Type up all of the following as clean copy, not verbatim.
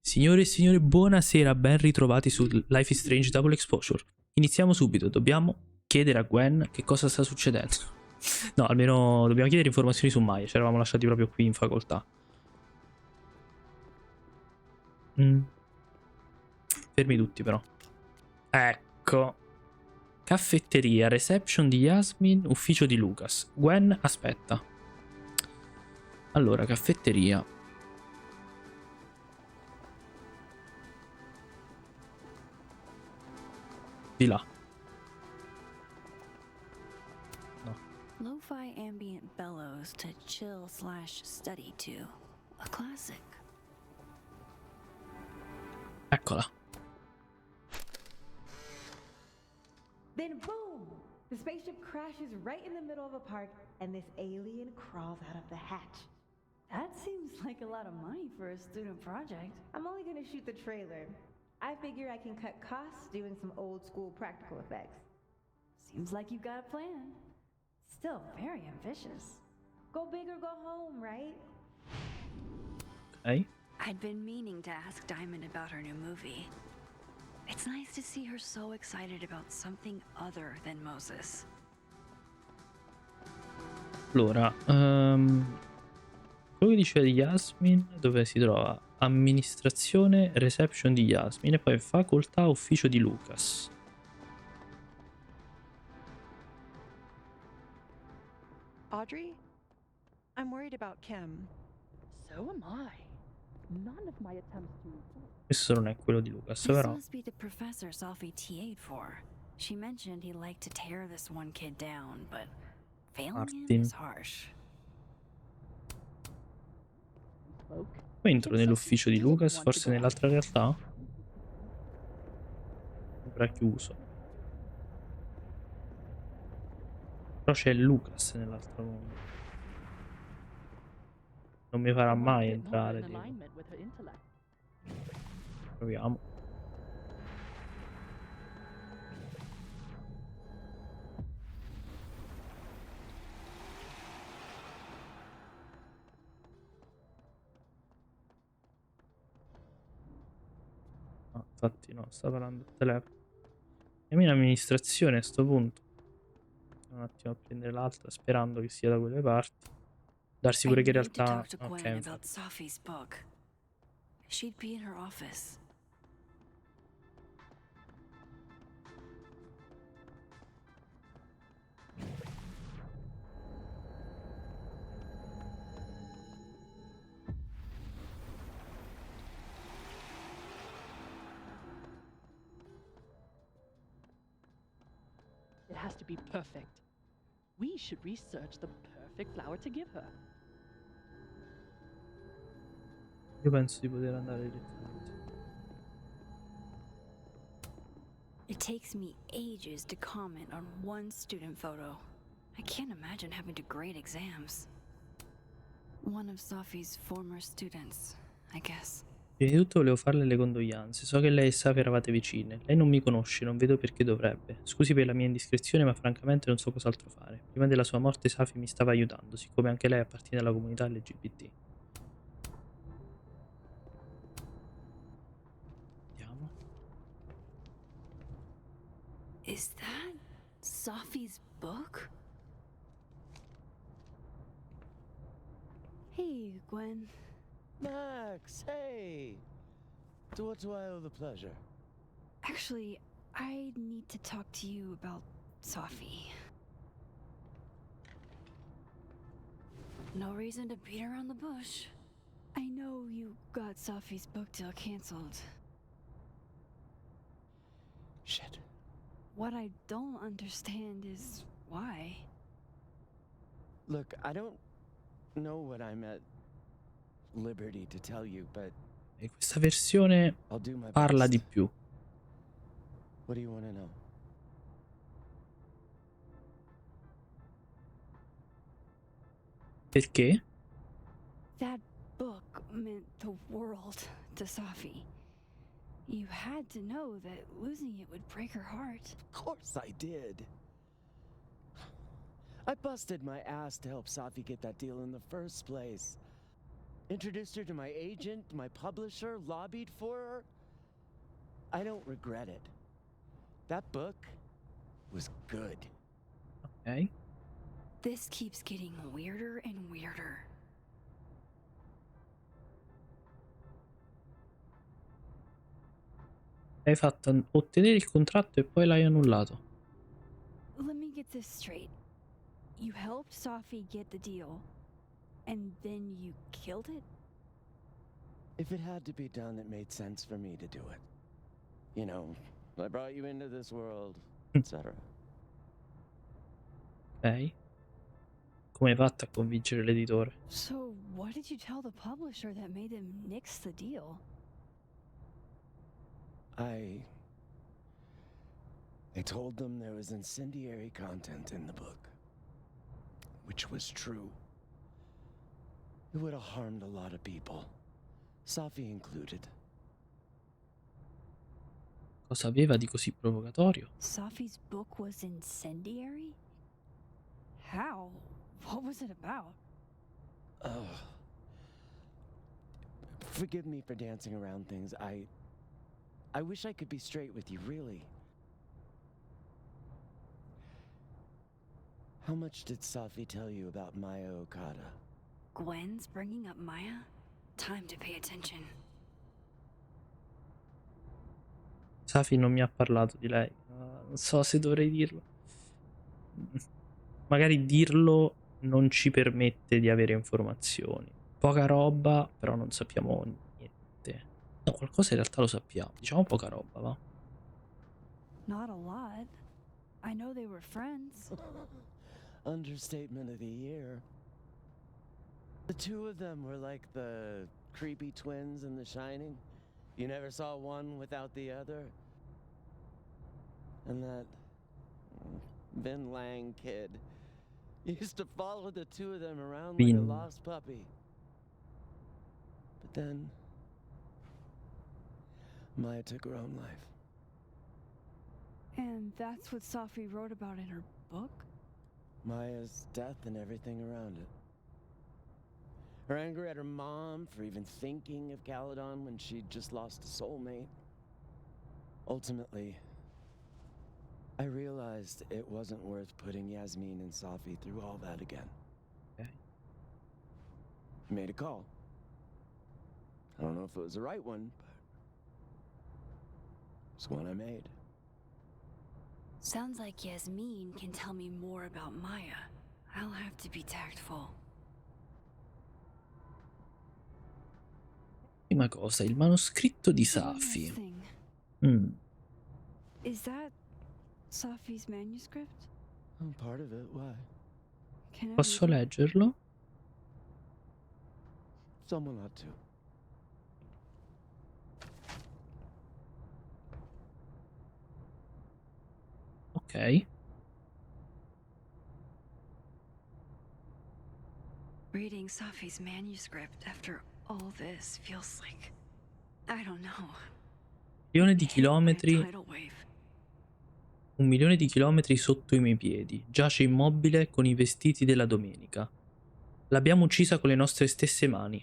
Signore e signori, buonasera, ben ritrovati su Life is Strange Double Exposure. Iniziamo subito, dobbiamo chiedere a Gwen che cosa sta succedendo. No, almeno dobbiamo chiedere informazioni su Maya, ci eravamo lasciati proprio qui in facoltà. Fermi tutti però. Ecco. Caffetteria, reception di Yasmin, ufficio di Lucas. Gwen, aspetta. Allora, caffetteria. Di là. No. Lo-fi ambient bellows to chill/study to. A classic. Eccola. Then boom! The spaceship crashes right in the middle of a park, and this alien crawls out of the hatch. That seems like a lot of money for a student project. I'm only gonna shoot the trailer. I figure I can cut costs doing some old school practical effects. Seems like you've got a plan. Still very ambitious. Go big or go home, right? Ok. I'd been meaning to ask Diamond about her new movie. It's nice to see her so excited about something other than Moses. Allora, quello che diceva di Yasmin, dove si trova? Amministrazione, reception di Yasmin e poi facoltà, ufficio di Lucas. Audrey? I'm worried about Kim. So am I. None of my attempts to. Questo non è quello di Lucas, This però. must be the professor Sophie TA'd for. She mentioned he liked to tear this one kid down, but failing him Martin. is harsh. Poi entro nell'ufficio di Lucas, forse nell'altra realtà? Sembra chiuso. Però c'è Lucas nell'altro mondo. Non mi farà mai entrare. Proviamo. No, infatti no, sta parlando al telefono. Andiamo in amministrazione a sto punto. Un attimo a prendere l'altra sperando che sia da quelle parti. Darsi pure che in I need to realtà... talk to Ok, Gwen about infatti. Sophie's book. She'd be in her office. It has to be perfect. We should research the perfect flower to give her. Io penso di poter andare direttamente. It takes me ages to comment on one student photo. I can't imagine having to grade exams. One of Sophie's former students, I guess. Prima di tutto volevo farle le condoglianze. So che lei e Safi eravate vicine. Lei non mi conosce, non vedo perché dovrebbe. Scusi per la mia indiscrezione, ma francamente non so cos'altro fare. Prima della sua morte Safi mi stava aiutando, siccome anche lei appartiene alla comunità LGBT. Vediamo. Is that Sophie's book? Hey, Gwen. Max, hey! To what do I owe the pleasure? Actually, I need to talk to you about Sophie. No reason to beat around the bush. I know you got Sophie's book deal canceled. Shit. What I don't understand is why. Look, I don't know what I'm at liberty to tell you, but E questa versione I'll do my parla best. di più. What do you want to know? Perché? That book meant the world to Sophie. You had to know that losing it would break her heart. Of course I did. I busted my ass to help Safi get that deal in the first place. Introduced her to my agent, my publisher, lobbied for her. I don't regret it. That book was good. Ok. This keeps getting weirder and weirder. Hai fatto ottenere il contratto e poi l'hai annullato. Let me get this straight. You helped Safi get the deal, and then you killed it? If it had to be done, it made sense for me to do it. You know, I brought you into this world, etc. Ok. Come hai fatto a convincere l'editore? So, what did you tell the publisher that made them nix the deal? I told them there was incendiary content in the book, which was true. It would have harmed a lot of people, Safi included. Cosa aveva di così provocatorio? Safi's book was incendiary? How? What was it about? Ugh. Forgive me for dancing around things. I wish I could be straight with you, really. How much did Safi tell you about Maya Okada? Gwen's bringing up Maya? Time to pay attention. Safi non mi ha parlato di lei. Non so se dovrei dirlo. Magari dirlo non ci permette di avere informazioni. Poca roba, però non sappiamo niente. No, qualcosa in realtà lo sappiamo. Diciamo poca roba, va? Not a lot. I know they were friends. Understatement of the year. The two of them were like the creepy twins in The Shining. You never saw one without the other. And that Vin Lang kid used to follow the two of them around like a Vin. lost puppy. But then Maya took her own life. And that's what Safi wrote about in her book? Maya's death and everything around it. Her anger at her mom for even thinking of Caledon when she'd just lost a soulmate. Ultimately, I realized it wasn't worth putting Yasmin and Safi through all that again. Okay. I made a call. I don't know if it was the right one, but it's one I made. Sounds like Yasmin can tell me more about Maya. I'll have to be tactful. Prima cosa, il manoscritto di One last Safi. thing. Is that Safi's manuscript? Oh, part of it. Why? Can I Posso read it? leggerlo? Someone ought to. Ok. Reading Safi's manuscript after all this feels like, I don't know. Milione di hit by a chilometri, tidal wave. 1.000.000 di chilometri sotto i miei piedi. Giace immobile con i vestiti della domenica. L'abbiamo uccisa con le nostre stesse mani.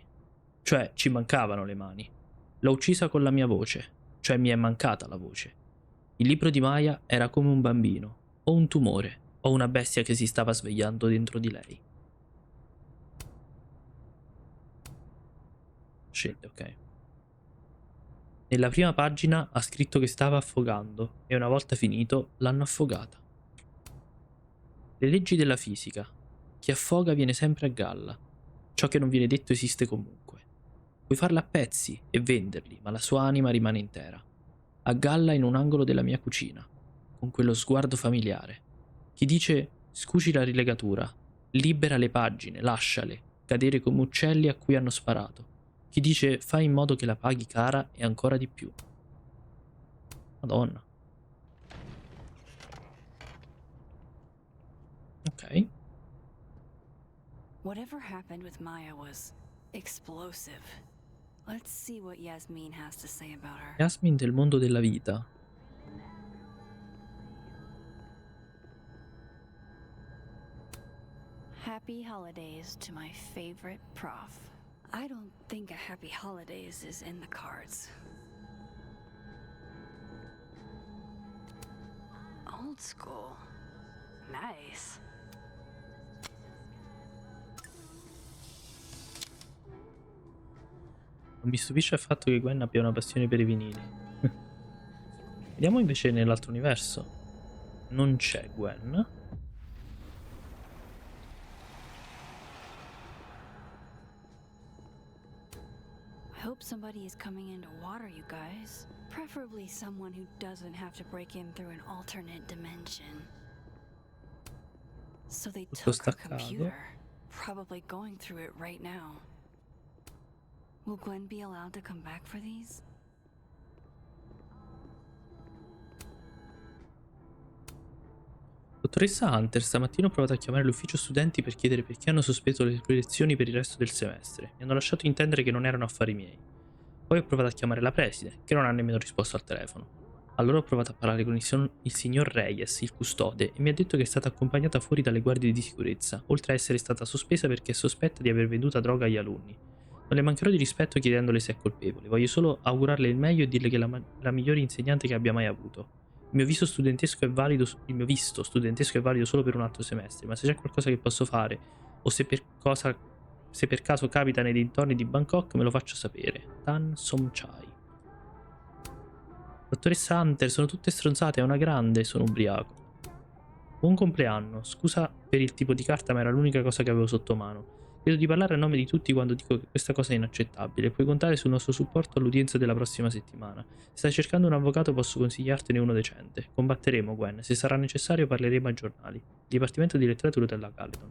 Cioè, ci mancavano le mani. L'ho uccisa con la mia voce. Cioè, mi è mancata la voce. Il libro di Maya era come un bambino, o un tumore, o una bestia che si stava svegliando dentro di lei. Scende, ok. Nella prima pagina ha scritto che stava affogando e una volta finito l'hanno affogata. Le leggi della fisica. Chi affoga viene sempre a galla. Ciò che non viene detto esiste comunque. Puoi farla a pezzi e venderli, ma la sua anima rimane intera. A galla in un angolo della mia cucina, con quello sguardo familiare. Chi dice scuci la rilegatura, libera le pagine, lasciale, cadere come uccelli a cui hanno sparato. Chi dice fai in modo che la paghi cara e ancora di più. Madonna. Ok. Whatever happened with Maya was explosive. Let's see what Yasmin has to say about her. Yasmin del mondo della vita. Happy holidays to my favorite prof. I don't think a happy holidays is in the cards. Old school. Nice. Non mi stupisce affatto che Gwen abbia una passione per i vinili. Vediamo invece nell'altro universo. Non c'è Gwen. I hope somebody is coming in to water you guys. Preferably someone who doesn't have to break in through an alternate dimension. So they Tutto took her staccato. computer. Probably going through it right now. Will Gwen be allowed to come back for these? Dottoressa Hunter, stamattina ho provato a chiamare l'ufficio studenti per chiedere perché hanno sospeso le tue lezioni per il resto del semestre. Mi hanno lasciato intendere che non erano affari miei. Poi ho provato a chiamare la preside, che non ha nemmeno risposto al telefono. Allora ho provato a parlare con il signor Reyes, il custode, e mi ha detto che è stata accompagnata fuori dalle guardie di sicurezza, oltre a essere stata sospesa perché è sospetta di aver venduta droga agli alunni. Non le mancherò di rispetto chiedendole se è colpevole, voglio solo augurarle il meglio e dirle che è la migliore insegnante che abbia mai avuto. Il mio visto studentesco è valido solo per un altro semestre, ma se c'è qualcosa che posso fare, o se per caso capita nei dintorni di Bangkok, me lo faccia sapere. Tan Somchai. Dottoressa Hunter, sono tutte stronzate, è una grande, sono ubriaco. Buon compleanno, scusa per il tipo di carta, ma era l'unica cosa che avevo sotto mano. Chiedo di parlare a nome di tutti quando dico che questa cosa è inaccettabile. Puoi contare sul nostro supporto all'udienza della prossima settimana. Se stai cercando un avvocato, posso consigliartene uno decente. Combatteremo, Gwen. Se sarà necessario, parleremo ai giornali. Dipartimento di letteratura della Caledon.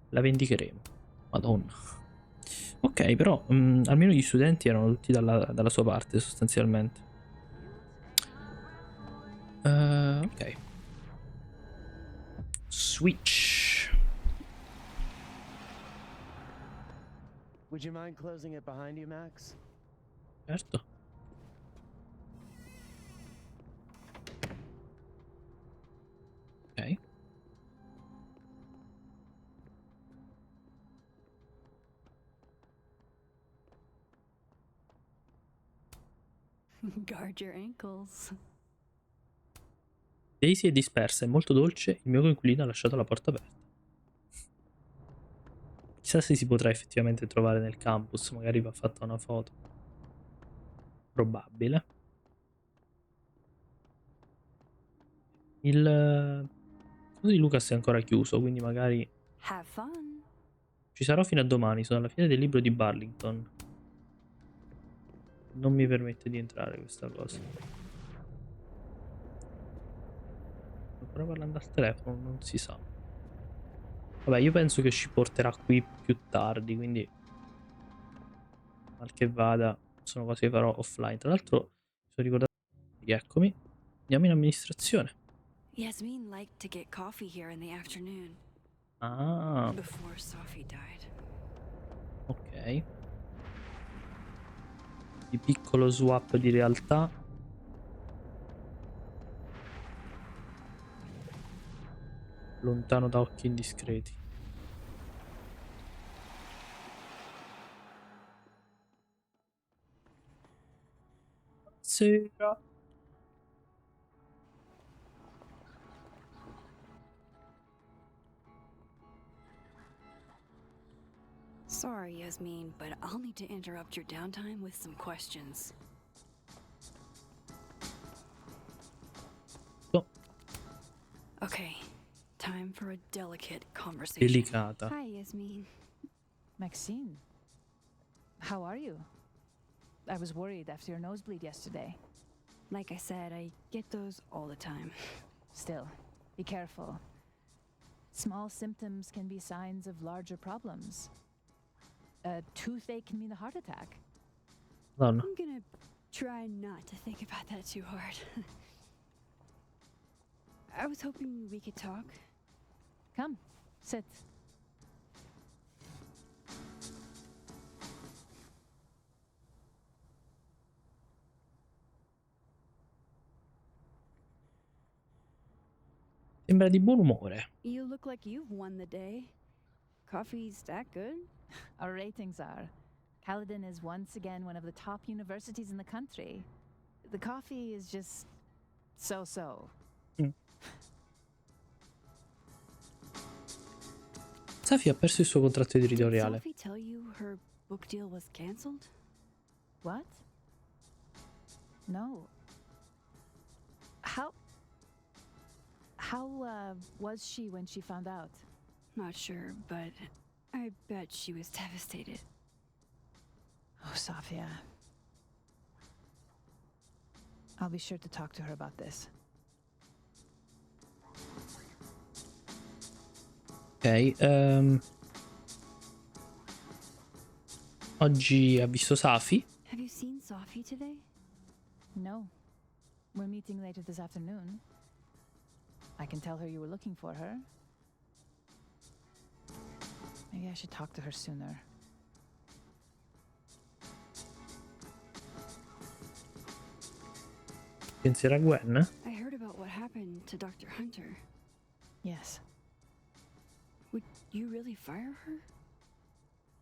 La vendicheremo. Madonna. Ok, però almeno gli studenti erano tutti dalla sua parte, sostanzialmente. Ok. Switch. Would you mind closing it behind you, Max? Certo. Ok. Guard your ankles. Daisy è dispersa, è molto dolce, il mio coinquilino ha lasciato la porta aperta. Chissà se si potrà effettivamente trovare nel campus, magari va fatta una foto. Probabile. Il coso di Lucas è ancora chiuso, quindi magari Have fun. ci sarò fino a domani, sono alla fine del libro di Burlington. Non mi permette di entrare questa cosa. Sto ancora parlando al telefono, non si sa. Vabbè, io penso che ci porterà qui più tardi, quindi mal che vada, sono cose che farò offline. Tra l'altro, mi sono ricordato che eccomi, andiamo in amministrazione. Yasmin liked to get coffee here in the afternoon Ah, before Sophie died. ok. Di piccolo swap di realtà. Lontano da occhi indiscreti. Sera. Sorry, Yasmin, but I'll need to interrupt your downtime with some questions. Oh, Okay, time for a delicate conversation. delicata. Hi, Yasmin. Maxine, how are you? I was worried after your nosebleed yesterday. Like I said, I get those all the time. Still, be careful. Small symptoms can be signs of larger problems. A toothache can mean a heart attack. Madonna. I'm gonna try not to think about that too hard. I was hoping we could talk. Come, sit. Sembra di buon umore. You look like you've won the day. coffee's that good? Our ratings are. Caledon is once again one of the top universities in the country. The coffee is just so. Mm. Safi ha perso il suo contratto Did editoriale. Sophie tell you her book deal was canceled? What? No. How was she when she found out? Not sure, but I bet she was devastated. Oh, Safia. I'll be sure to talk to her about this. Ok, oggi ha visto Safi. Have you seen Sophie today? No. We're meeting later this afternoon. I can tell her you were looking for her. Maybe I should talk to her sooner. Penserà a Gwen? I heard about what happened to Dr. Hunter. Yes, Would you really fire her?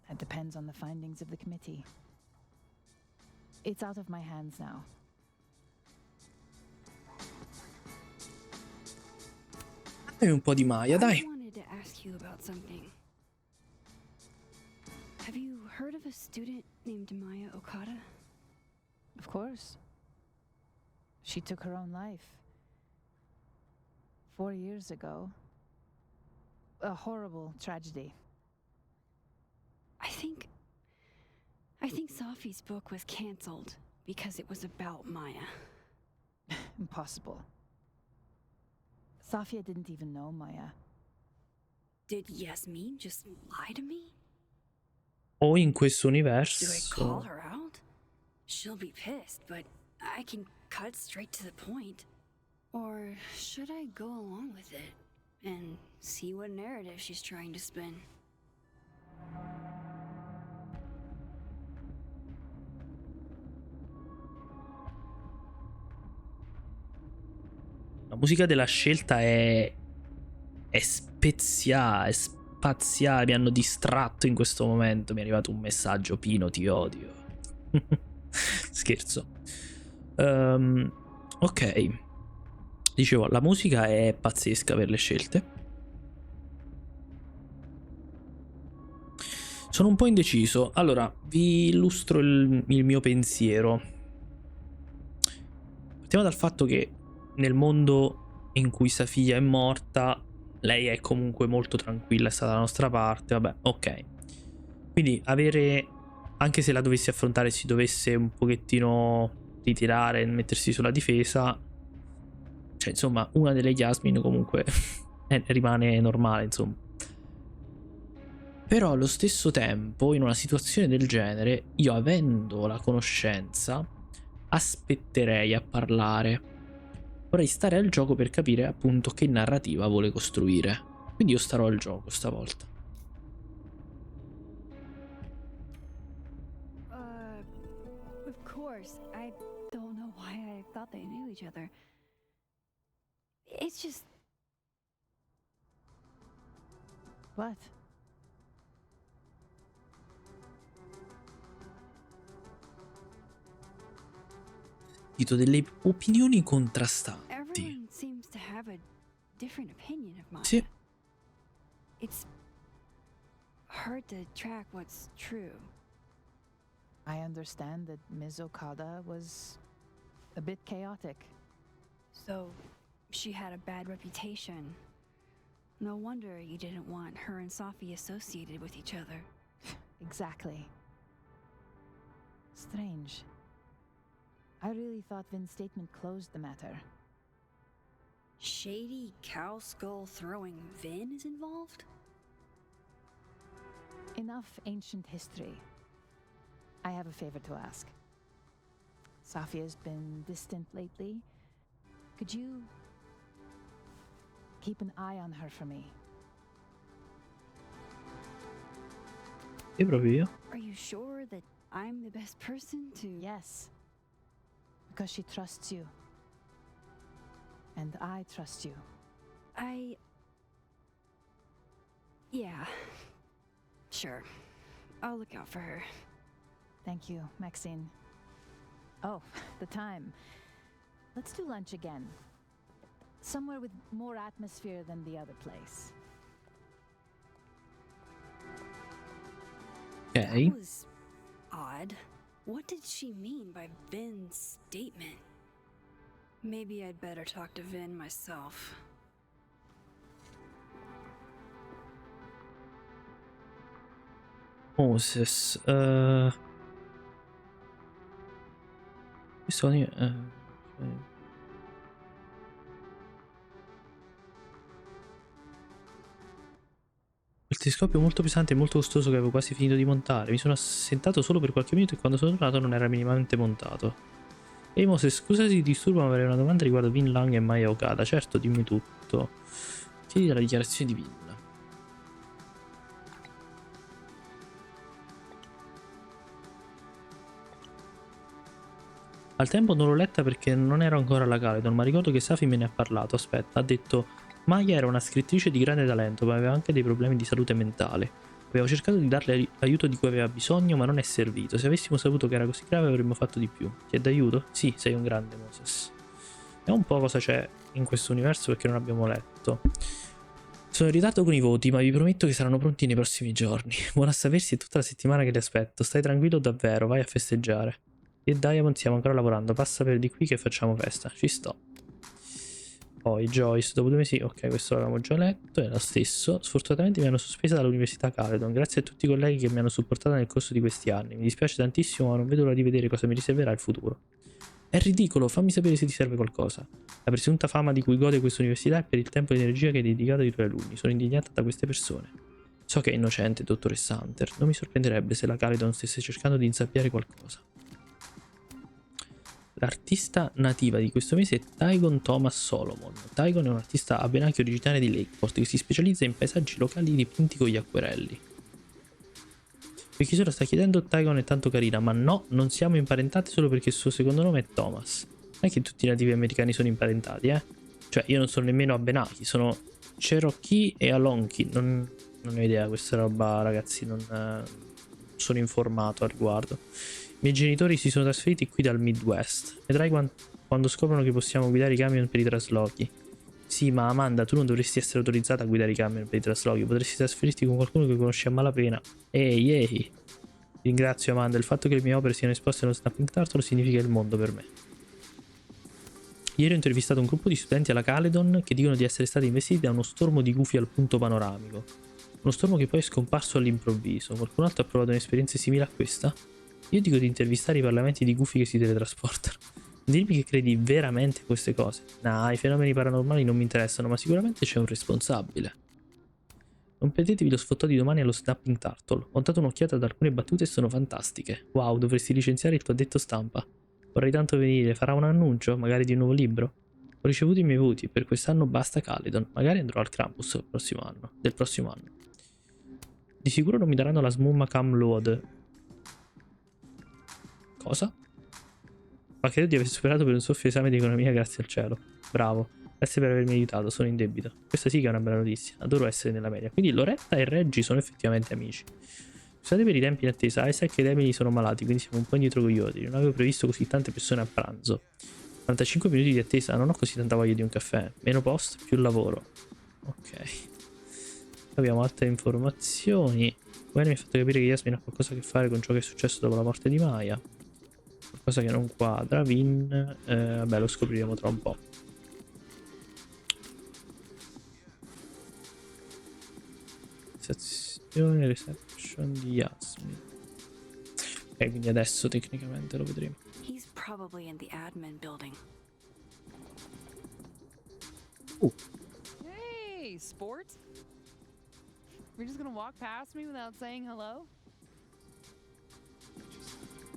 that depends on the findings of the committee. It's out of my hands now. Dai un po' di Maya, I dai. wanted to ask you about something. Have you heard of a student named Maya Okada? Of course. She took her own life. 4 years ago. A horrible tragedy. I think Sophie's book was canceled because it was about Maya. Impossible. Safia didn't even know Maya. Did Yasmin just lie to me? O in questo Do I universo. call her out? She'll be pissed, but I can cut straight to the point. Or should I go along with it and see what narrative she's trying to spin? La musica della scelta è speziale, è spaziale. Mi hanno distratto in questo momento. Mi è arrivato un messaggio: Pino, ti odio. Scherzo. Ok. Dicevo, la musica è pazzesca per le scelte. Sono un po' indeciso. Allora, vi illustro il mio pensiero. Partiamo dal fatto che nel mondo in cui Safia è morta, lei è comunque molto tranquilla, è stata dalla nostra parte, vabbè, ok. Quindi avere, anche se la dovessi affrontare e si dovesse un pochettino ritirare e mettersi sulla difesa, cioè insomma una delle Yasmin comunque rimane normale, insomma. Però allo stesso tempo, in una situazione del genere, io avendo la conoscenza, aspetterei a parlare. Vorrei stare al gioco per capire appunto che narrativa vuole costruire. Quindi io starò al gioco stavolta. Of course. I don't know why I thought they knew each other. It's just What? Dito delle opinioni contrastanti. everyone seems to have a different opinion of Maya. Sì. It's hard to track what's true. I understand that Ms. Okada was a bit chaotic. So, she had a bad reputation. No wonder you didn't want her and Sophie associated with each other. Exactly. Strange. I really thought Vin's statement closed the matter. Shady cow skull throwing Vin is involved? Enough ancient history. I have a favor to ask. Safia's been distant lately. Could you keep an eye on her for me? E proprio io. Are you sure that I'm the best person to... Yes. Because she trusts you. And I trust you. Yeah. Sure. I'll look out for her. Thank you, Maxine. Oh, the time. Let's do lunch again. Somewhere with more atmosphere than the other place. Ok. That was odd. What did she mean by Vin's statement? Maybe I'd better talk to Vin myself. Moses. Questo il telescopio molto pesante e molto costoso che avevo quasi finito di montare. Mi sono assentato solo per qualche minuto e quando sono tornato non era minimamente montato. Ehi Moses, scusa se ti disturbo, ma avrei una domanda riguardo Vin Lang e Maya Okada. Certo, dimmi tutto. Chiedi la dichiarazione di Vin. Al tempo non l'ho letta perché non ero ancora alla Caledon, ma ricordo che Safi me ne ha parlato. Aspetta, ha detto: Maya era una scrittrice di grande talento, ma aveva anche dei problemi di salute mentale. Avevo cercato di darle l'aiuto di cui aveva bisogno, ma non è servito. Se avessimo saputo che era così grave avremmo fatto di più. Chiedi aiuto? Sì, sei un grande, Moses. Vediamo un po' cosa c'è in questo universo perché non abbiamo letto. Sono in ritardo con i voti, ma vi prometto che saranno pronti nei prossimi giorni. Buona a sapersi, è tutta la settimana che li aspetto. Stai tranquillo davvero, vai a festeggiare. Io e Diamond stiamo ancora lavorando, passa per di qui che facciamo festa. Ci sto. Poi Joyce, dopo 2 mesi, ok, questo l'avevamo già letto, è lo stesso. Sfortunatamente mi hanno sospesa dall'Università Caledon, grazie a tutti i colleghi che mi hanno supportato nel corso di questi anni. Mi dispiace tantissimo, ma non vedo l'ora di vedere cosa mi riserverà il futuro. È ridicolo, fammi sapere se ti serve qualcosa. La presunta fama di cui gode questa università è per il tempo e l'energia che hai dedicato ai tuoi alunni. Sono indignata da queste persone. So che è innocente, dottoressa Hunter. Non mi sorprenderebbe se la Caledon stesse cercando di insabbiare qualcosa. L'artista nativa di questo mese è Tygon Thomas Solomon. Tygon è un artista a Benaki originario di Lakeport che si specializza in paesaggi locali dipinti con gli acquerelli. Per chi se lo sta chiedendo, Tygon è tanto carina, ma no, non siamo imparentate solo perché il suo secondo nome è Thomas. Non è che tutti i nativi americani sono imparentati, eh? Cioè, io non sono nemmeno a Benaki, sono Cherokee e Alonchi. Non ho idea questa roba, ragazzi, non sono informato al riguardo. I miei genitori si sono trasferiti qui dal Midwest. Vedrai quando scoprono che possiamo guidare i camion per i traslochi. Sì, ma Amanda, tu non dovresti essere autorizzata a guidare i camion per i traslochi. Potresti trasferirti con qualcuno che conosci a malapena. Ehi, ehi. Ringrazio Amanda, il fatto che le mie opere siano esposte nello Snapping Turtle significa il mondo per me. Ieri ho intervistato un gruppo di studenti alla Caledon che dicono di essere stati investiti da uno stormo di gufi al punto panoramico. Uno stormo che poi è scomparso all'improvviso. Qualcun altro ha provato un'esperienza simile a questa? Io dico di intervistare i parlamenti di gufi che si teletrasportano. Dirmi che credi veramente a queste cose. Nah, i fenomeni paranormali non mi interessano, ma sicuramente c'è un responsabile. Non perdetevi lo sfottò di domani allo Snapping Turtle. Ho dato un'occhiata ad alcune battute e sono fantastiche. Wow, dovresti licenziare il tuo addetto stampa. Vorrei tanto venire, farà un annuncio, magari di un nuovo libro? Ho ricevuto i miei voti, per quest'anno basta Caledon. Magari andrò al Krampus del prossimo anno. Di sicuro non mi daranno la smumma Cam Load. Cosa? Ma credo di aver superato per un soffio esame di economia, grazie al cielo. Bravo. Grazie per avermi aiutato, sono in debito. Questa sì che è una bella notizia. Adoro essere nella media. Quindi Loretta e Reggie sono effettivamente amici. Scusate per i tempi in attesa. Isaac ed Emily sono malati, quindi siamo un po' indietro con gli ordini. Non avevo previsto così tante persone a pranzo. 45 minuti di attesa, non ho così tanta voglia di un caffè. Meno post, più lavoro. Ok. Abbiamo altre informazioni. Gwen mi ha fatto capire che Yasmin ha qualcosa a che fare con ciò che è successo dopo la morte di Maya. Qualcosa che non quadra. Vin, vabbè, lo scopriremo tra un po'. Sensazione, reception di Yasmin. Ok, quindi adesso tecnicamente lo vedremo. He's probably in the admin building. Hey, sport! You're just gonna walk past me without saying hello?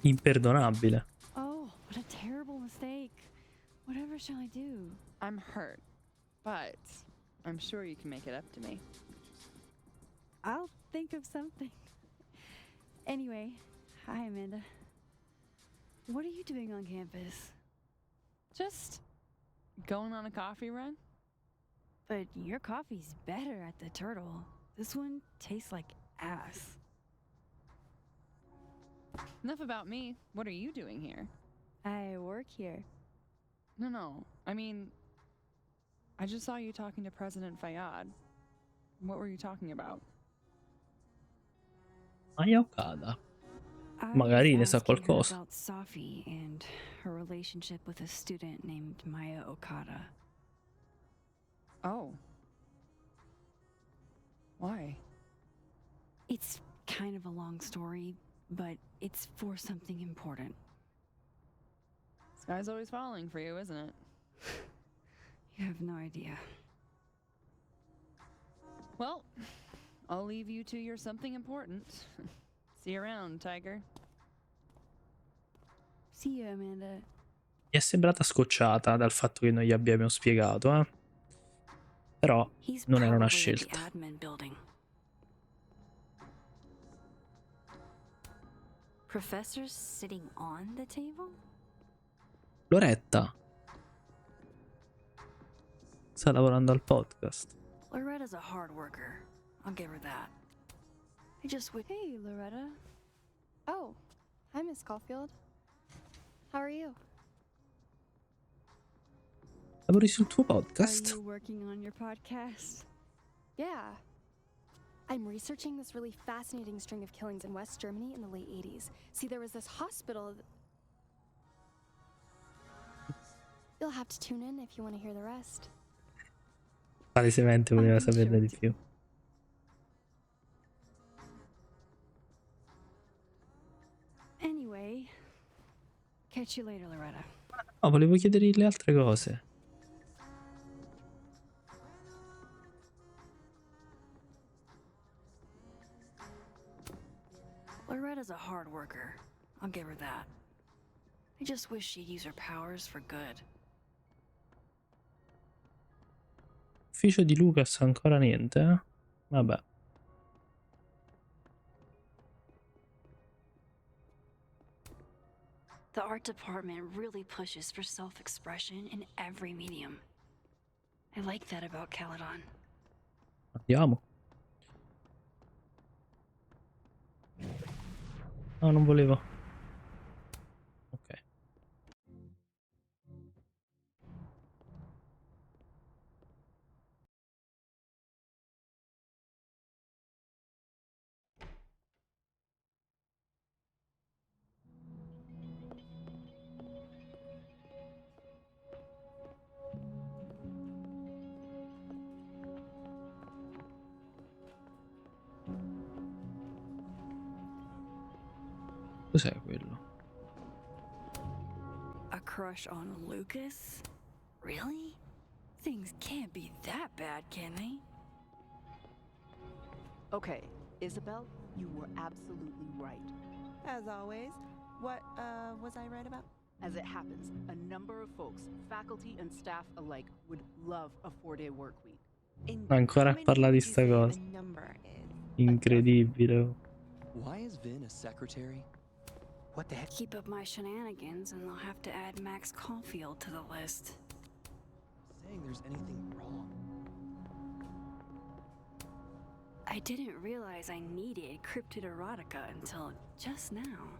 Imperdonabile. Oh, what a terrible mistake. Whatever shall I do? I'm hurt, but I'm sure you can make it up to me. I'll think of something. Anyway, hi Amanda. What are you doing on campus? Just going on a coffee run? But your coffee's better at the Turtle. This one tastes like ass. Enough about me. What are you doing here? I work here. No. I mean, I just saw you talking to President Fayyad. What were you talking about? Maya Okada. I Magari ne was sa asking her qualcosa. about Safi and her relationship with a student named Maya Okada. Oh. Why? It's kind of a long story, but it's for something important. Sky's always falling for you, isn't it? You have no idea. Well, I'll leave you to your something important. See you around, Tiger. See you, Amanda. Mi è sembrata scocciata dal fatto che non gli abbiamo spiegato, eh. Però He's non era una probably at the scelta. admin building. Professor's sitting on the table? Loretta sta lavorando al podcast. Loretta's a hard worker. I'll give her that. I just would. Hey, Loretta. Oh, hi, Miss Caulfield. How are you? Lavori sul tuo Are podcast? you working on your podcast? Yeah. I'm researching this really fascinating string of killings in West Germany in the late 80s. See, there was this hospital. You'll have to tune in if you want to hear the rest. Palesemente voleva saperne di più. Anyway, catch you later, Loretta. No, volevo chiedergli le altre cose. Loretta's a hard worker. I'll give her that. I just wish she'd use her powers for good. Ufficio di Lucas ancora niente, eh? Vabbè. The art department really pushes for self-expression in every medium. I like that about Caledon. Andiamo. No, non volevo. Ok. Cos'è quello? A crush on Lucas? Really? Things can't be that bad, can they? Okay, Isabel, you were absolutely right. As always. What, was I right about? As it happens, a number of folks, faculty and staff alike, would love a 4-day work week. Ancora a parlare di sta cosa. Incredibile. Why is Vin a secretary? What the heck? Keep up my shenanigans and they'll have to add Max Caulfield to the list. Saying there's anything wrong. I didn't realize I needed cryptid erotica until just now.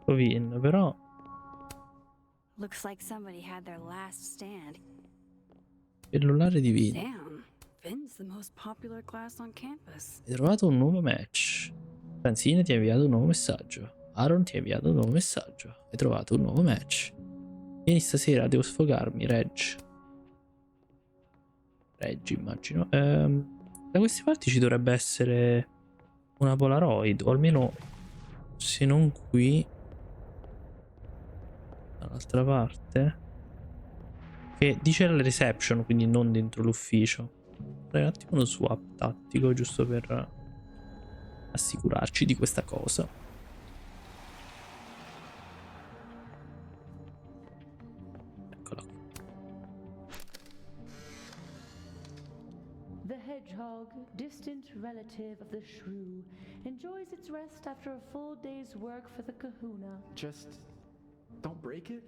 Vin, però Looks like somebody had their last stand. cellulare di Vin. Damn, Vin's the most popular class on campus. Hai trovato un nuovo match. Francine ti ha inviato un nuovo messaggio. Aaron ti ha inviato un nuovo messaggio. Hai trovato un nuovo match. Vieni stasera, devo sfogarmi, Reggi, immagino. Da queste parti ci dovrebbe essere una Polaroid, o almeno, se non qui, dall'altra parte, che dice la reception, quindi non dentro l'ufficio. Farei un attimo uno swap tattico, giusto per assicurarci di questa cosa. Eccola qui. The hedgehog, distant relative of the shrew, enjoys its rest after a full day's work for the kahuna. Just don't break it?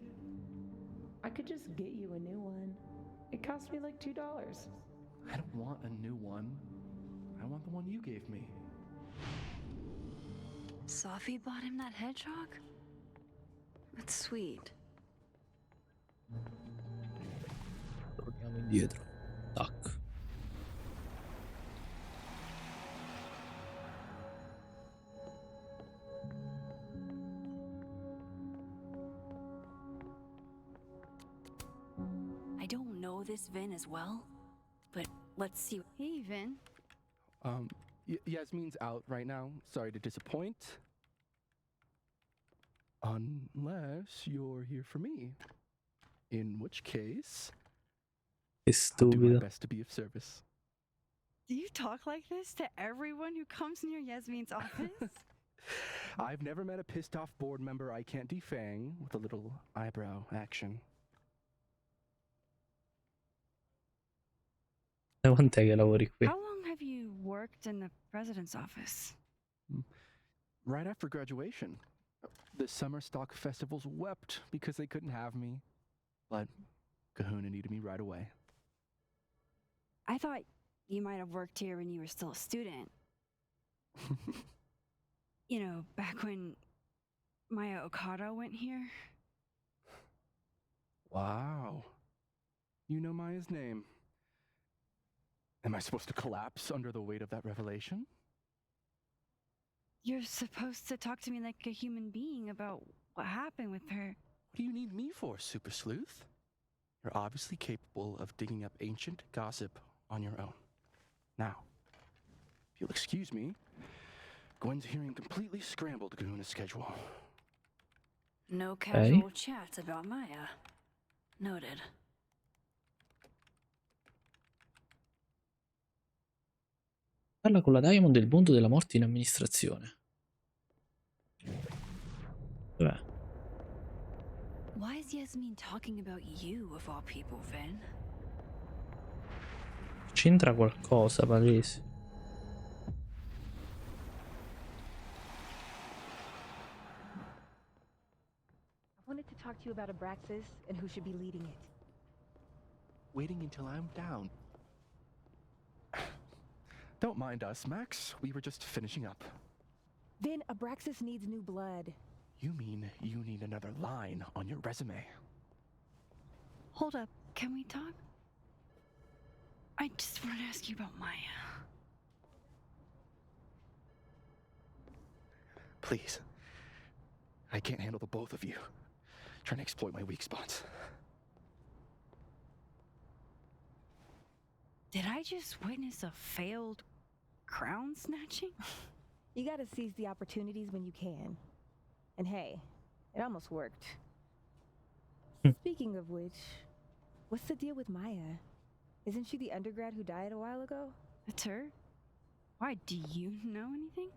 I could just get you a new one. It cost me like $2. I don't want a new one. I want the one you gave me. Sophie bought him that hedgehog? That's sweet. Torniamo indietro. Tac. I don't know this Vin as well, but let's see. Hey, Vin. Yasmin's out right now. Sorry to disappoint. Unless you're here for me. In which case, Che I'll do my stupido. best to be of service. Do you talk like this to everyone who comes near Yasmin's office? I've never met a pissed off board member I can't defang with a little eyebrow action. Da quant'è che lavori qui? How long have you worked in the president's office? Right after graduation. The summer stock festivals wept because they couldn't have me. But Kahuna needed me right away. I thought you might have worked here when you were still a student. You know, back when Maya Okada went here. Wow. You know Maya's name. Am I supposed to collapse under the weight of that revelation? You're supposed to talk to me like a human being about what happened with her. What do you need me for, Super Sleuth? You're obviously capable of digging up ancient gossip on your own. Now, if you'll excuse me, Gwen's hearing completely scrambled Kahuna's schedule. No casual chats about Maya. Noted. Parla con la Diamond del mondo della morte in amministrazione. Dov'è? Why is Yasmin talking about you of all people, Vin? C'entra qualcosa, palese. I wanted to talk to you about Abraxas and who should be leading it. Waiting until I'm down. Don't mind us, Max. We were just finishing up. Then Abraxas needs new blood. You mean you need another line on your resume? Hold up, can we talk? I just want to ask you about Maya. Please. I can't handle the both of you. Trying to exploit my weak spots. Did I just witness a failed crown snatching? You gotta seize the opportunities when you can. And hey, it almost worked. Speaking of which, what's the deal with Maya? Isn't she the undergrad who died a while ago? That's her? Why, do you know anything?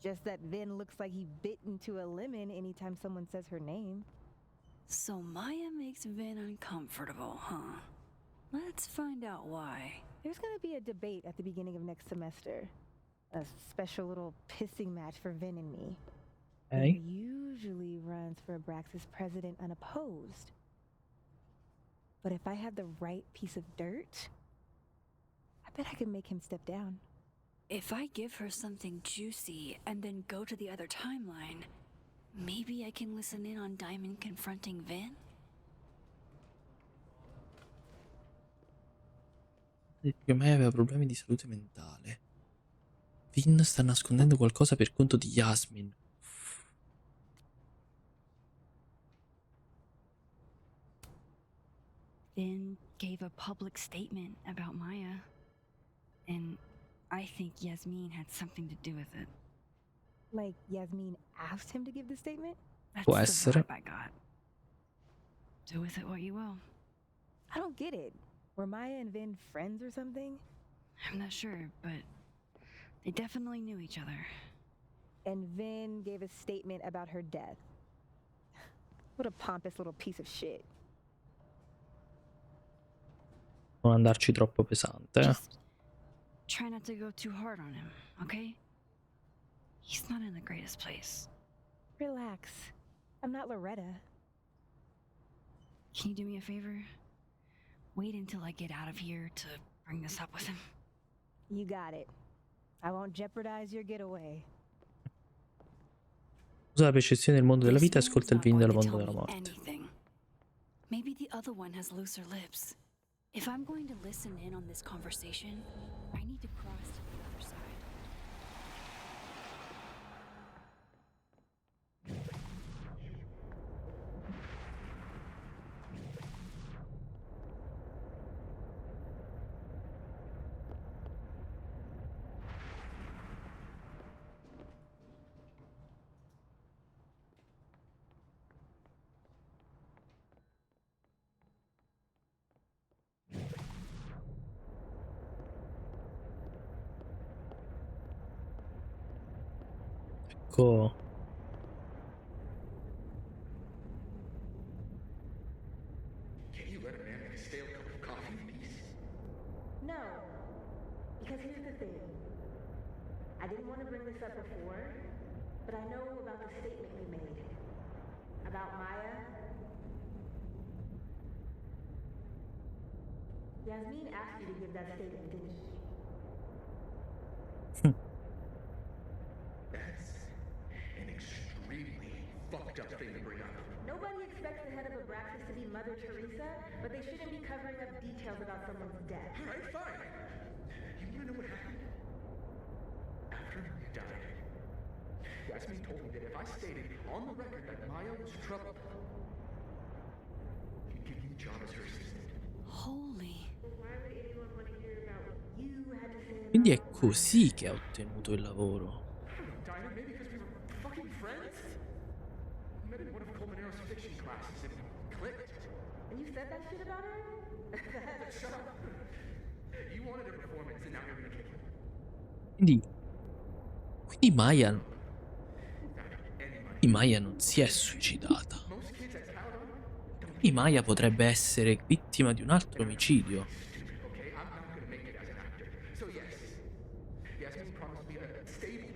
Just that Vin looks like he bit into a lemon anytime someone says her name. So Maya makes Vin uncomfortable, huh? Let's find out why. There's gonna be a debate at the beginning of next semester. A special little pissing match for Vin and me. Hey. Vin usually runs for Abraxas president unopposed. But if I have the right piece of dirt, I bet I can make him step down. If I give her something juicy and then go to the other timeline, maybe I can listen in on Diamond confronting Vin? Ha detto che Maya aveva problemi di salute mentale. Vin sta nascondendo qualcosa per conto di Yasmin. Vin gave a public statement about Maya. And I think Yasmin had something to do with it. Like Yasmin asked him to give the statement? That's Può the essere. vibe I got. Do with it what you will. I don't get it. Were Maya and Vin friends or something? I'm not sure, but they definitely knew each other. And Vin gave a statement about her death. What a pompous little piece of shit. Non andarci troppo pesante. Just try not to go too hard on him, okay? He's not in the greatest place. Relax. I'm not Loretta. Can you do me a favor? wait until I get out of here to bring this up with him. You got it. I won't jeopardize your getaway. Usa la percezione del mondo della This vita e man's ascolta il not Vin going dal to mondo tell della me morte. anything. Maybe the other one has looser lips. If I'm going to listen in on this conversation, I need to cross to the other side. Ecco. Can't you let a man make a stale cup of coffee in peace? No. Because here's the thing. I didn't want to bring this up before, but I know about the statement you made. About Maya. Yasmin asked you to give that statement, didn't she? That's an extremely fucked up thing to bring up. Nobody expects the head of Abraxas to be Mother Teresa, but they shouldn't be covering up details about someone's death. Alright, fine. You wanna know what happened? After Maya died, Yasmin told me that if I stated on the record that Maya was troubled, she'd give me a job as her assistant. Holy. Why would anyone want to hear about what you had to say Quindi è about così che ha ottenuto il lavoro. Dinah, maybe because we were fucking friends? We met in one of Colmenaro's fiction classes and we clicked. And you said that shit about her? Shut up. You wanted a performance and now you're gonna kick me. Quindi Maya non si è suicidata. Most kids I count on don't. Quindi Maya potrebbe essere vittima di un altro omicidio. Okay, I'm not gonna make it as an actor. So yes, Yasmin promised me a stable,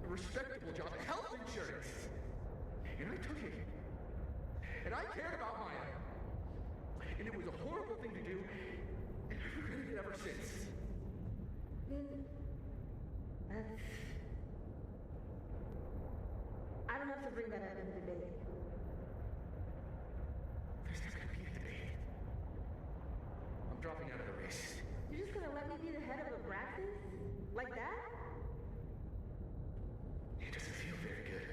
a respectable job, health insurance. And I took it. And I cared about Maya. And it was a horrible thing to do, and I've regretted it ever since. I don't have to bring that up in the debate. There's not gonna be a debate. I'm dropping out of the race. You're just gonna let me be the head of Abraxas? Like that? It doesn't feel very good.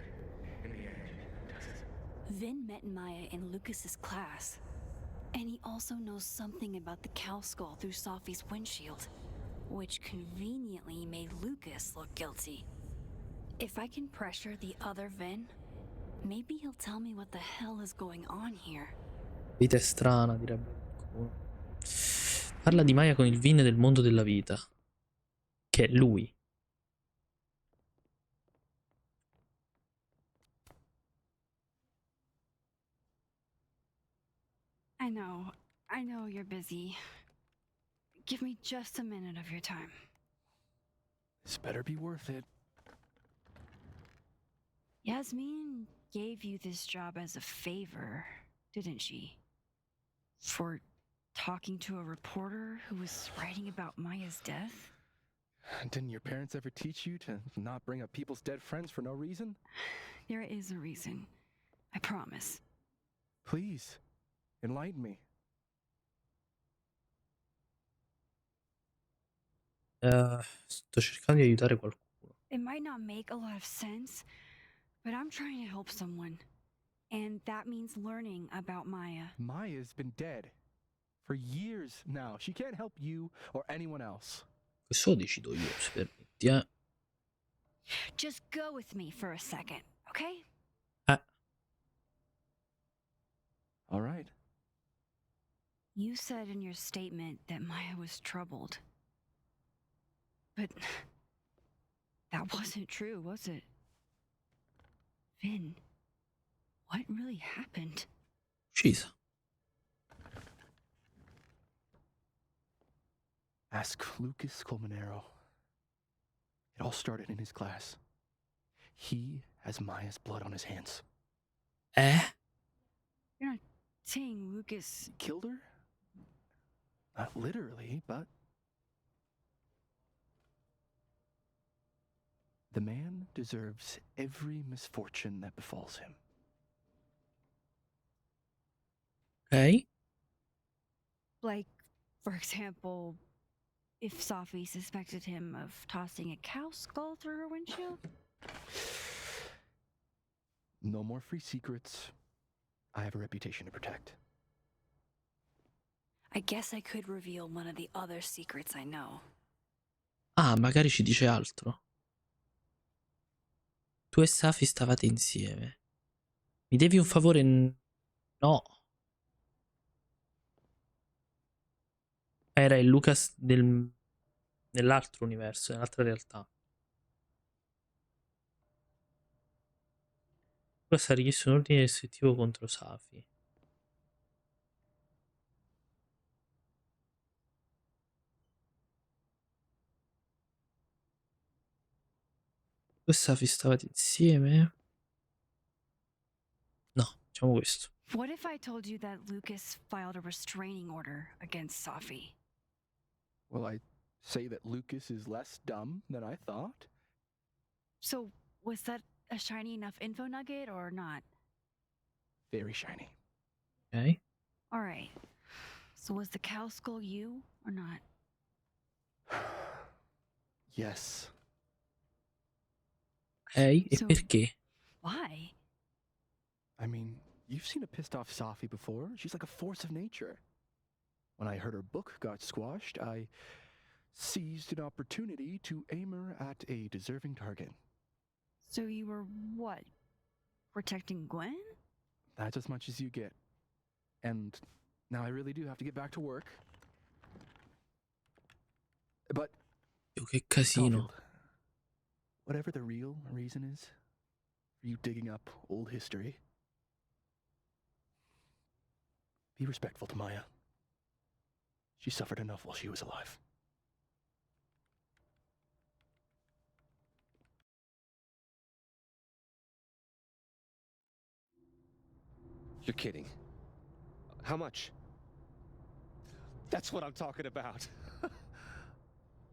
In the end, does it? Vin met Maya in Lucas's class. And he also knows something about the cow skull through Sophie's windshield, which conveniently made Lucas look guilty. If I can pressure the other Vin, maybe he'll tell me what the hell is going on here. Vita è strana, direbbe qualcuno. Parla di Maya con il Vin del mondo della vita. Che è lui. I know you're busy. Give me just a minute of your time. This better be worth it. Yasmin gave you this job as a favor, didn't she? For talking to a reporter who was writing about Maya's death? Didn't your parents ever teach you to not bring up people's dead friends for no reason? There is a reason. I promise. Please, enlighten me. Sto cercando di aiutare qualcuno. It might not make a lot of sense, but I'm trying to help someone. And that means learning about Maya. Maya's been dead for years now. She can't help you or anyone else. Questo lo decido io, se permetti, eh. Just go with me for a second, okay? All right. You said in your statement that Maya was troubled. But that wasn't true, was it? Vin, what really happened? Uccisa. Ask Lucas Colmenero. It all started in his class. He has Maya's blood on his hands. You're not saying Lucas... Killed her? Not literally, but the man deserves every misfortune that befalls him. Ok. Like, for example, if Safi suspected him of tossing a cow skull through her windshield? No more free secrets. I have a reputation to protect. I guess I could reveal one of the other secrets I know. Ah, magari ci dice altro. Tu e Safi stavate insieme. Mi devi un favore? No. Era il Lucas nell'altro universo, nell'altra realtà. Lucas ha richiesto un ordine restrittivo contro Safi. Tu e Safi stavate insieme? No, facciamo questo. What if I told you that Lucas filed a restraining order against Safi? Will I say that Lucas is less dumb than I thought? So, was that a shiny enough info nugget or not? Very shiny. Ok. Alright. So, was the cow skull you or not? Yes. Ok, e So- perché? Why? I mean, you've seen a pissed off Safi before. She's like a force of nature. When I heard her book got squashed, I seized an opportunity to aim her at a deserving target. So, you were what? Protecting Gwen? That's as much as you get. And now I really do have to get back to work. But, Dio, che casino. Caulfield, whatever the real reason is for you digging up old history, be respectful to Maya. She suffered enough while she was alive. You're kidding. How much? That's what I'm talking about.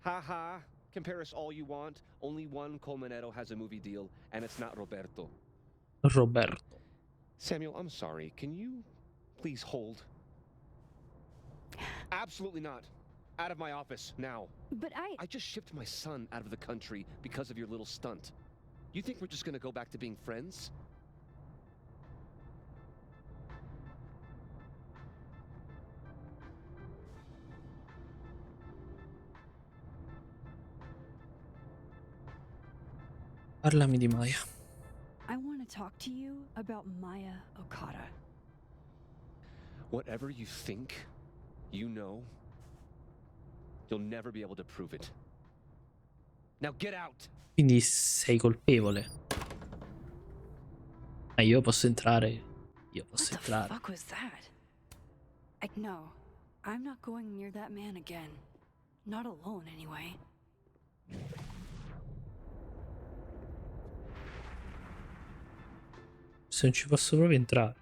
Ha ha. Compare us all you want. Only one Colmenero has a movie deal, and it's not Roberto. Roberto. Samuel, I'm sorry. Can you please hold? Absolutely not. Out of my office, now. But I just shipped my son out of the country because of your little stunt. You think we're just gonna go back to being friends? Parlami di Maya. I want to talk to you about Maya Okada. Whatever you think, you know, you'll never be able to prove it. Now get out! Quindi sei colpevole. Ma io posso entrare. Io posso What the entrare. fuck was that? No, I'm not going near that man again. Not alone, anyway. Se non ci posso proprio entrare.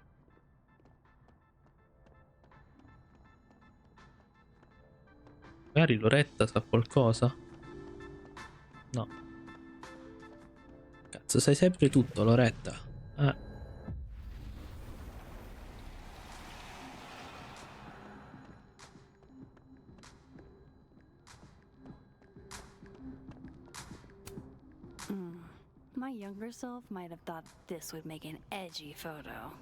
Magari Loretta sa qualcosa? No. Cazzo, sai sempre tutto, Loretta. My younger self might have thought this would make an edgy photo.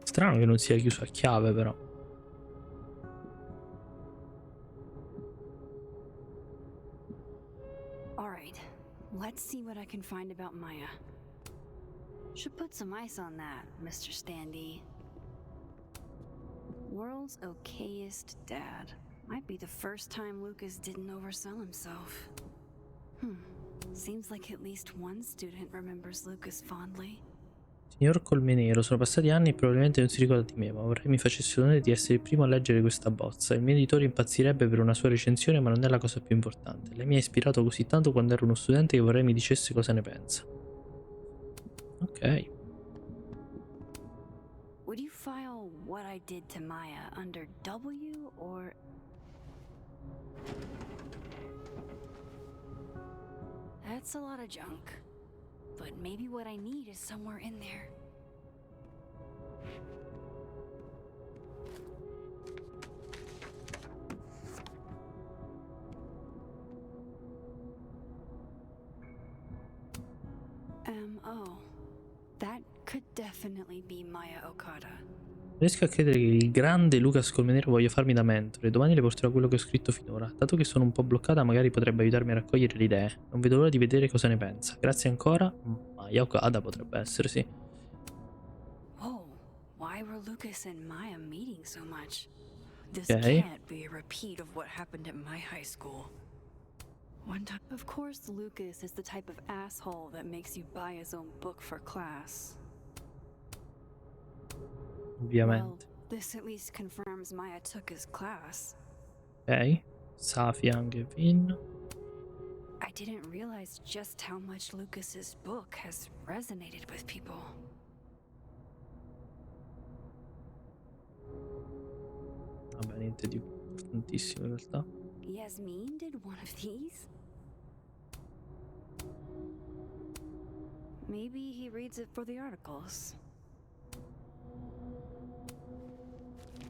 Strano che non sia chiuso a chiave, però. Alright, let's see what I can find about Maya. Should put some ice on that, Mr. Standy. World's okayest dad. Might be the first time Lucas didn't oversell himself. Seems like at least one student remembers Lucas fondly. Signor Colmenero, sono passati anni e probabilmente non si ricorda di me, ma vorrei mi facesse l'onore di essere il primo a leggere questa bozza. Il mio editore impazzirebbe per una sua recensione, ma non è la cosa più importante. Lei mi ha ispirato così tanto quando ero uno studente che vorrei mi dicesse cosa ne pensa. Ok. Would you file what I did to Maya under W or... That's a lot of junk. But maybe what I need is somewhere in there. M.O. That could definitely be Maya Okada. Riesco a credere che il grande Lucas Colmenero voglia farmi da mentore. Domani le porterò quello che ho scritto finora. Dato che sono un po' bloccata, magari potrebbe aiutarmi a raccogliere le idee. Non vedo l'ora di vedere cosa ne pensa. Grazie ancora. Maya Okada potrebbe essere, sì. Oh, why were Lucas and Maya meeting so much? This Okay. can't be a repeat of what happened at my high school. One time, of course, Lucas is the type of asshole that makes you buy his own book for class. Well, Ovviamente. this at least confirms Maya took his class. Ok. Safi anche Vin. I didn't realize just how much Lucas's book has resonated with people. Vabbè, niente di importantissimo in realtà. Yasmin did one of these? Maybe he reads it for the articles.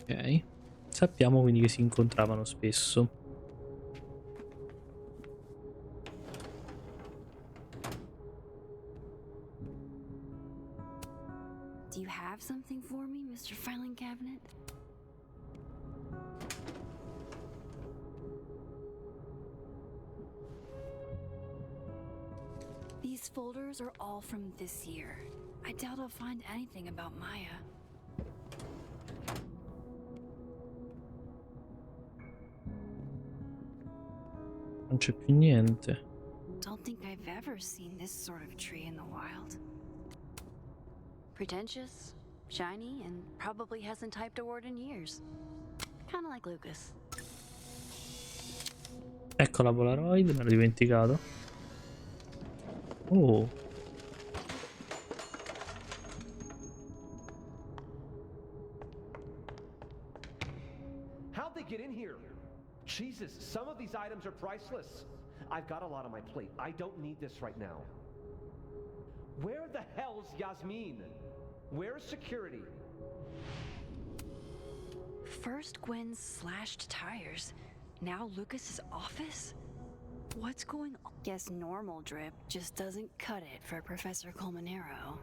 Ok. Sappiamo quindi che si incontravano spesso. Do you have something for me, Mr. Filing Cabinet? These folders are all from this year. I doubt I'll find anything about Maya. Non c'è più niente. Don't think I've ever seen this sort of tree in the wild. Pretentious, shiny, and probably hasn't typed a word in years. Kinda like Lucas. Ecco la Polaroid, me l'ho dimenticato. Oh. How'd they get in here? Jesus, some of these items are priceless. I've got a lot on my plate. I don't need this right now. Where the hell's Yasmin? Where's security? First Gwen's slashed tires. Now Lucas's office? What's going on? Guess normal drip just doesn't cut it for Professor Colmenero.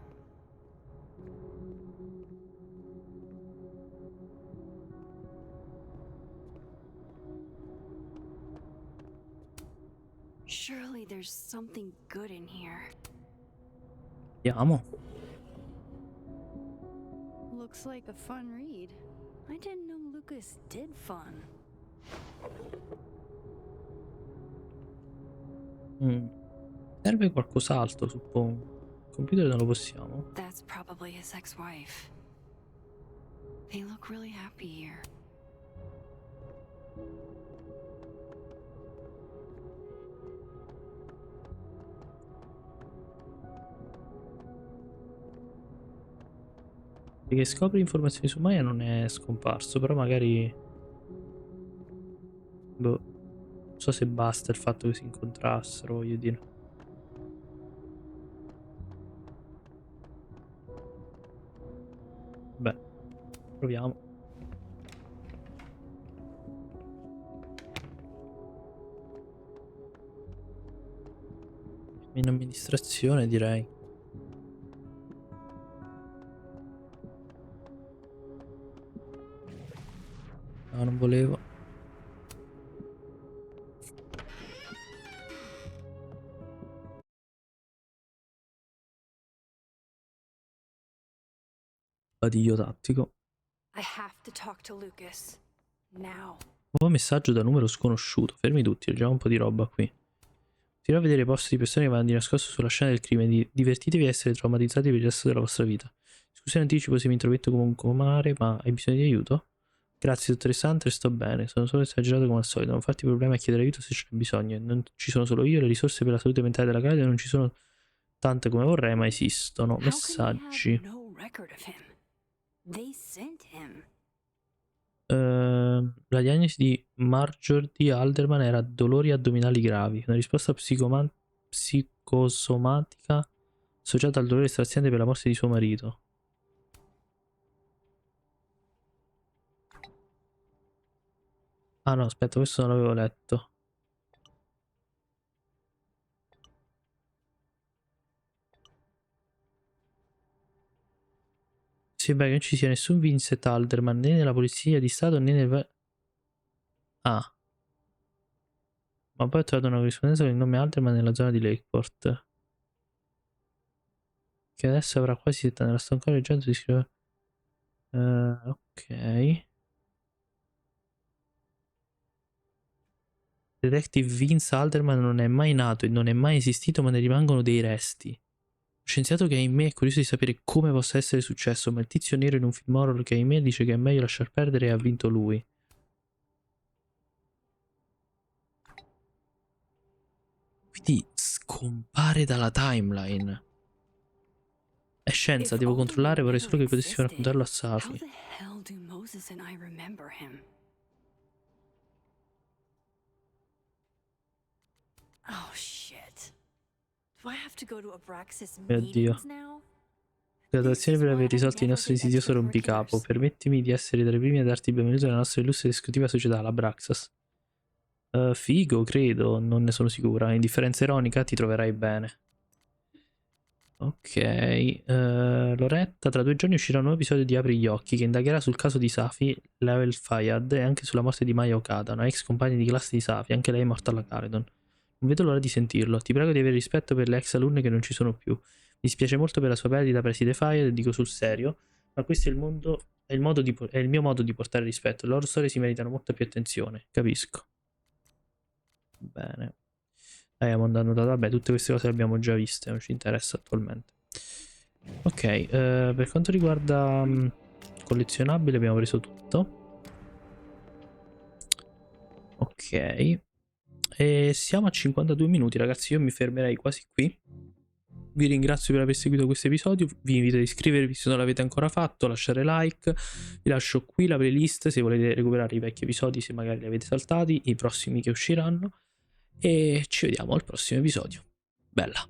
Surely there's something good in here. Vediamo. Looks like a fun read. I didn't know Lucas did fun. Serve qualcos'altro, suppongo. Il computer non lo possiamo. That's probably his ex-wife. They look really happy here. Che scopri informazioni su Maya non è scomparso, però magari... Boh. Non so se basta il fatto che si incontrassero, voglio dire. Beh, proviamo. In amministrazione direi. No, non volevo. Badiglio tattico. I have to talk to Lucas. Now. Nuovo messaggio da numero sconosciuto. Fermi tutti, ho già un po' di roba qui. Continuate a vedere post di persone che vanno di nascosto sulla scena del crimine. Divertitevi a essere traumatizzati per il resto della vostra vita. Scusa in anticipo se mi intrometto come un comare, ma hai bisogno di aiuto? Grazie, dottoressa Hunter, sto bene. Sono solo esagerato come al solito. Non farti problemi a chiedere aiuto se c'è bisogno. Non ci sono solo io, le risorse per la salute mentale della Caledon non ci sono tante come vorrei, ma esistono. Messaggi. No record of him. They sent him. La diagnosi di Marjorie Alderman era dolori addominali gravi, una risposta psicosomatica associata al dolore straziante per la morte di suo marito. Ah no, aspetta, questo non l'avevo letto. Sembra che non ci sia nessun Vincent Alderman né nella polizia di Stato né nel... Ah. Ma poi ho trovato una corrispondenza con il nome Alderman nella zona di Lakeport. Che adesso avrà quasi 70. La sto ancora leggendo, si scrive... ok. Detective Vince Alderman non è mai nato e non è mai esistito, ma ne rimangono dei resti. Scienziato che ahimè è curioso di sapere come possa essere successo, ma il tizio nero in un film horror che ahimè dice che è meglio lasciar perdere e ha vinto lui. Quindi scompare dalla timeline. È scienza, devo controllare, vorrei solo che potessimo raccontarlo a Safi. How the hell do Moses and I remember him? Oh shit. Do I have to go to Abraxas meetings now? Grazie per aver risolto il nostro insidioso rompicapo. Permettimi di essere tra i primi a darti il benvenuto nella nostra illustre ed esclusiva società, la Braxas. Figo, credo, non ne sono sicura. Indifferenza ironica, ti troverai bene. Ok, Loretta, tra 2 giorni uscirà un nuovo episodio di Apri gli occhi che indagherà sul caso di Safi, Level Fayad e anche sulla morte di Maya Okada, una ex compagna di classe di Safi, anche lei è morta alla Caledon. Non vedo l'ora di sentirlo. Ti prego di avere rispetto per le ex alunne che non ci sono più. Mi dispiace molto per la sua perdita, preside Fayad, e dico sul serio, ma questo è il mondo, è il mio modo di portare rispetto. Le loro storie si meritano molta più attenzione, capisco. Bene. Abbiamo annotato, vabbè, tutte queste cose le abbiamo già viste, non ci interessa attualmente. Ok, per quanto riguarda collezionabile abbiamo preso tutto. Ok. E siamo a 52 minuti, ragazzi, io mi fermerei quasi qui. Vi ringrazio per aver seguito questo episodio, vi invito ad iscrivervi se non l'avete ancora fatto, lasciare like, vi lascio qui la playlist se volete recuperare i vecchi episodi, se magari li avete saltati, i prossimi che usciranno, e ci vediamo al prossimo episodio. Bella!